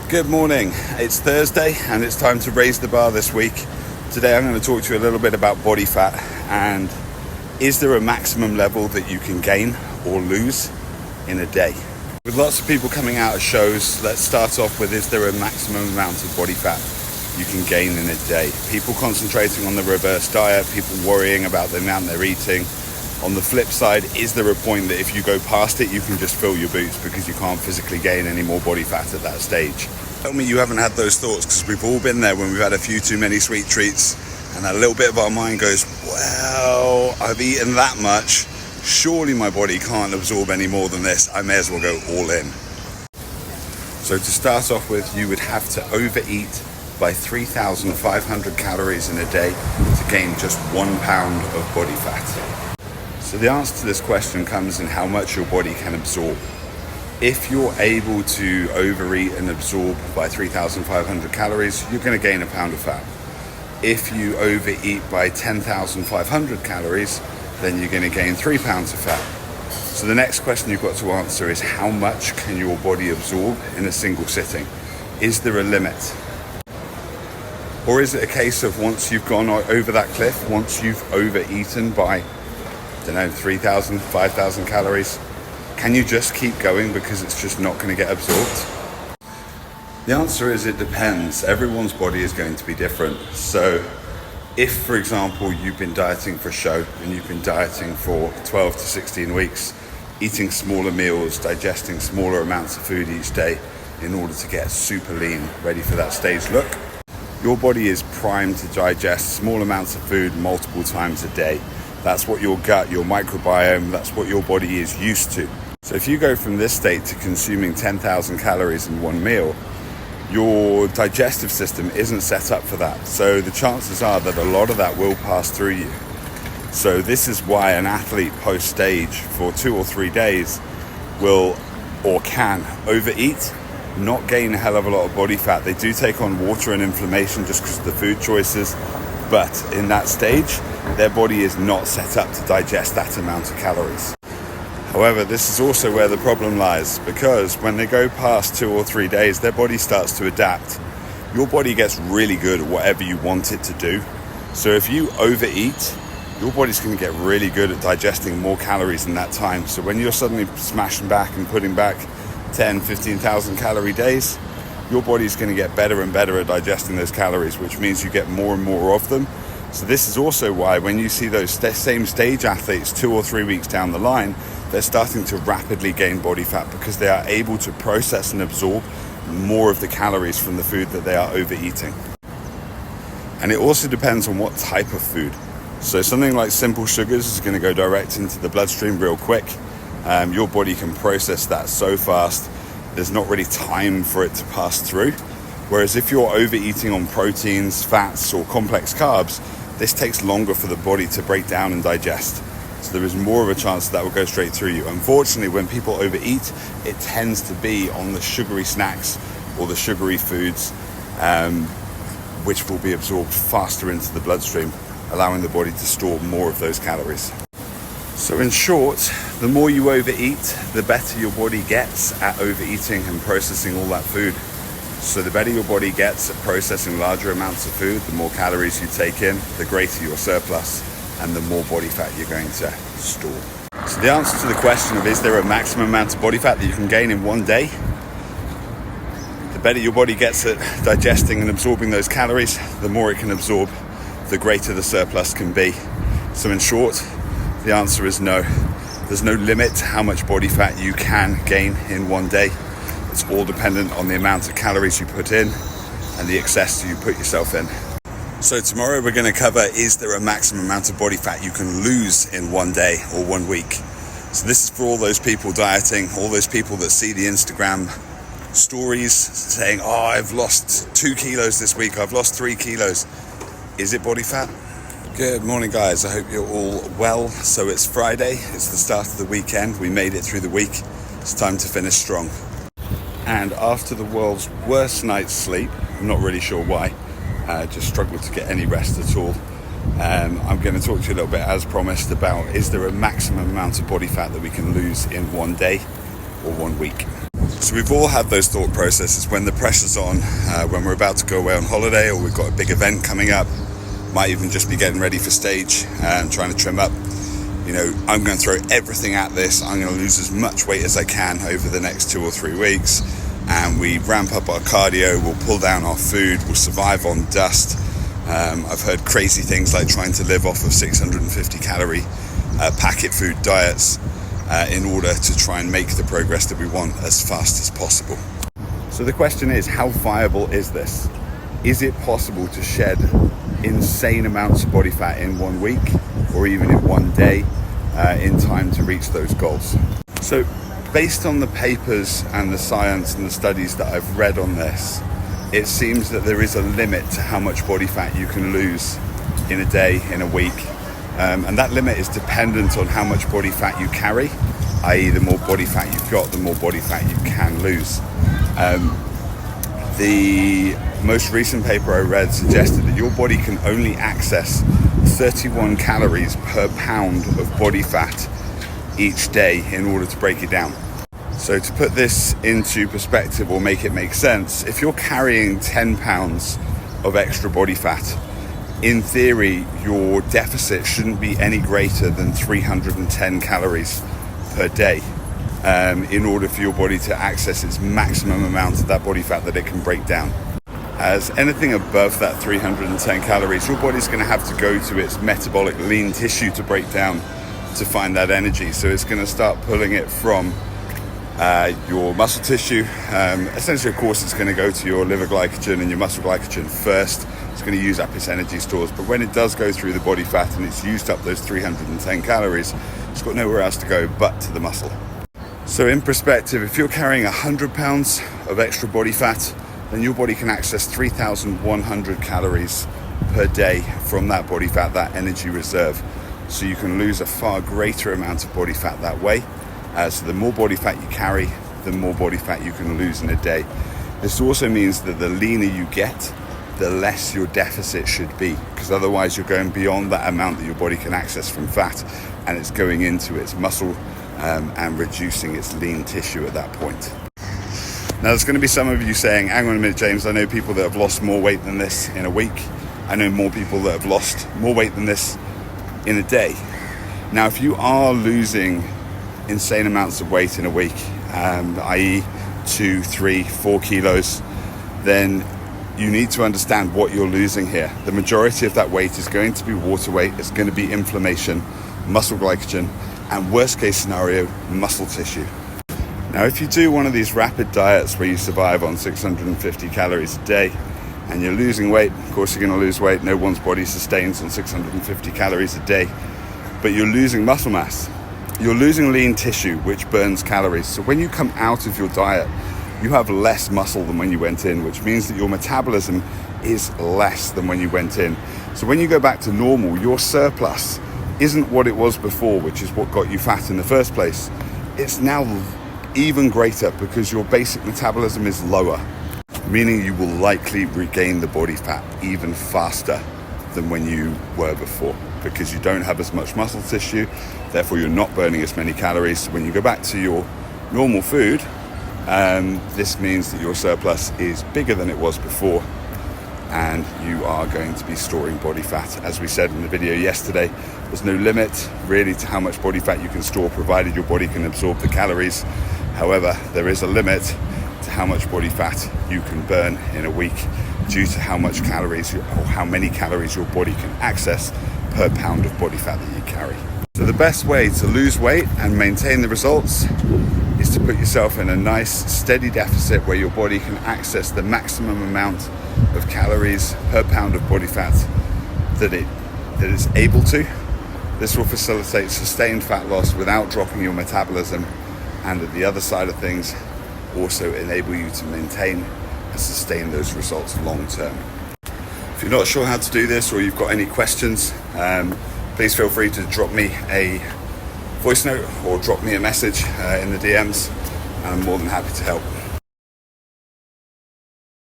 Good morning. It's Thursday and it's time to raise the bar this week. Today I'm going to talk to you a little bit about body fat and is there a maximum level that you can gain or lose in a day? With lots of people coming out of shows, let's start off with, is there a maximum amount of body fat you can gain in a day? People concentrating on the reverse diet, people worrying about the amount they're eating. On the flip side, is there a point that if you go past it, you can just fill your boots because you can't physically gain any more body fat at that stage? Tell me you haven't had those thoughts, because we've all been there when we've had a few too many sweet treats and a little bit of our mind goes, well, I've eaten that much. Surely my body can't absorb any more than this. I may as well go all in. So to start off with, you would have to overeat by 3,500 calories in a day to gain just 1 pound of body fat. So the answer to this question comes in how much your body can absorb. If you're able to overeat and absorb by 3,500 calories, you're going to gain a pound of fat. If you overeat by 10,500 calories, then you're going to gain 3 pounds of fat. So the next question you've got to answer is, how much can your body absorb in a single sitting? Is there a limit? Or is it a case of once you've gone over that cliff, once you've overeaten by 3,000, 5,000 calories, can you just keep going because it's just not going to get absorbed? The answer is it depends. Everyone's body is going to be different. So if, for example, you've been dieting for a show and you've been dieting for 12 to 16 weeks, eating smaller meals, digesting smaller amounts of food each day in order to get super lean, ready for that stage look, your body is primed to digest small amounts of food multiple times a day. That's what your gut, your microbiome, that's what your body is used to. So if you go from this state to consuming 10,000 calories in one meal, your digestive system isn't set up for that. So the chances are that a lot of that will pass through you. So this is why an athlete post-stage for 2 or 3 days will or can overeat, not gain a hell of a lot of body fat. They do take on water and inflammation just because of the food choices. But in that stage, their body is not set up to digest that amount of calories. However, this is also where the problem lies, because when they go past 2 or 3 days, their body starts to adapt. Your body gets really good at whatever you want it to do. So if you overeat, your body's going to get really good at digesting more calories in that time. So when you're suddenly smashing back and putting back 10, 15,000 calorie days, your body's going to get better and better at digesting those calories, which means you get more and more of them. So this is also why when you see those same stage athletes 2 or 3 weeks down the line, they're starting to rapidly gain body fat because they are able to process and absorb more of the calories from the food that they are overeating. And it also depends on what type of food. So something like simple sugars is going to go direct into the bloodstream real quick. Your body can process that so fast, there's not really time for it to pass through. Whereas if you're overeating on proteins, fats, or complex carbs, this takes longer for the body to break down and digest. So there is more of a chance that will go straight through you. Unfortunately, when people overeat, it tends to be on the sugary snacks or the sugary foods, which will be absorbed faster into the bloodstream, allowing the body to store more of those calories. So in short, the more you overeat, the better your body gets at overeating and processing all that food. So the better your body gets at processing larger amounts of food, the more calories you take in, the greater your surplus, and the more body fat you're going to store. So the answer to the question of, is there a maximum amount of body fat that you can gain in one day? The better your body gets at digesting and absorbing those calories, the more it can absorb, the greater the surplus can be. So in short, the answer is no. There's no limit to how much body fat you can gain in one day. It's all dependent on the amount of calories you put in and the excess you put yourself in. So tomorrow we're going to cover, is there a maximum amount of body fat you can lose in one day or 1 week? So this is for all those people dieting, all those people that see the Instagram stories saying, oh, I've lost 2 kilos this week, I've lost 3 kilos. Is it body fat? Good morning, guys. I hope you're all well. So it's Friday, it's the start of the weekend. We made it through the week. It's time to finish strong. And after the world's worst night's sleep, I'm not really sure why, just struggled to get any rest at all. I'm going to talk to you a little bit, as promised, about, is there a maximum amount of body fat that we can lose in one day or 1 week? So we've all had those thought processes when the pressure's on, when we're about to go away on holiday or we've got a big event coming up, might even just be getting ready for stage and trying to trim up. You know, I'm going to throw everything at this. I'm going to lose as much weight as I can over the next 2 or 3 weeks. And we ramp up our cardio, we'll pull down our food, we'll survive on dust. I've heard crazy things like trying to live off of 650 calorie packet food diets in order to try and make the progress that we want as fast as possible. So the question is, how viable is this? Is it possible to shed insane amounts of body fat in 1 week or even in 1 day in time to reach those goals? So based on the papers and the science and the studies that I've read on this, it seems that there is a limit to how much body fat you can lose in a day, in a week. And that limit is dependent on how much body fat you carry, i.e. the more body fat you've got, the more body fat you can lose. The most recent paper I read suggested that your body can only access 31 calories per pound of body fat each day in order to break it down. So to put this into perspective or make it make sense, if you're carrying 10 pounds of extra body fat, in theory, your deficit shouldn't be any greater than 310 calories per day in order for your body to access its maximum amount of that body fat that it can break down. As anything above that 310 calories, your body's going to have to go to its metabolic lean tissue to break down to find that energy. So it's going to start pulling it from your muscle tissue. Essentially, of course, it's going to go to your liver glycogen and your muscle glycogen first. It's going to use up its energy stores, but when it does go through the body fat and it's used up those 310 calories, it's got nowhere else to go but to the muscle. So in perspective, if you're carrying 100 pounds of extra body fat, then your body can access 3,100 calories per day from that body fat, that energy reserve. So you can lose a far greater amount of body fat that way. So the more body fat you carry, the more body fat you can lose in a day. This also means that the leaner you get, the less your deficit should be, because otherwise you're going beyond that amount that your body can access from fat, and it's going into its muscle and reducing its lean tissue at that point. Now there's going to be some of you saying, hang on a minute, James, I know people that have lost more weight than this in a week. I know more people that have lost more weight than this in a day. Now if you are losing insane amounts of weight in a week, i.e. 2, 3, 4 kilos, then you need to understand what you're losing here. The majority of that weight is going to be water weight, it's going to be inflammation, muscle glycogen, and worst case scenario, muscle tissue. Now if you do one of these rapid diets where you survive on 650 calories a day and you're losing weight, of course you're going to lose weight, no one's body sustains on 650 calories a day, but you're losing muscle mass. You're losing lean tissue, which burns calories. So when you come out of your diet, you have less muscle than when you went in, which means that your metabolism is less than when you went in. So when you go back to normal, your surplus isn't what it was before, which is what got you fat in the first place. It's now even greater because your basic metabolism is lower, meaning you will likely regain the body fat even faster than when you were before, because you don't have as much muscle tissue, therefore you're not burning as many calories. So when you go back to your normal food, this means that your surplus is bigger than it was before, and you are going to be storing body fat. As we said in the video yesterday, there's no limit really to how much body fat you can store, provided your body can absorb the calories. However, there is a limit to how much body fat you can burn in a week due to how much calories or how many calories your body can access per pound of body fat that you carry. So the best way to lose weight and maintain the results is to put yourself in a nice steady deficit where your body can access the maximum amount of calories per pound of body fat that it's able to. This will facilitate sustained fat loss without dropping your metabolism, and at the other side of things also enable you to maintain and sustain those results long term. If you're not sure how to do this or you've got any questions, please feel free to drop me a voice note or drop me a message in the DMs, and I'm more than happy to help.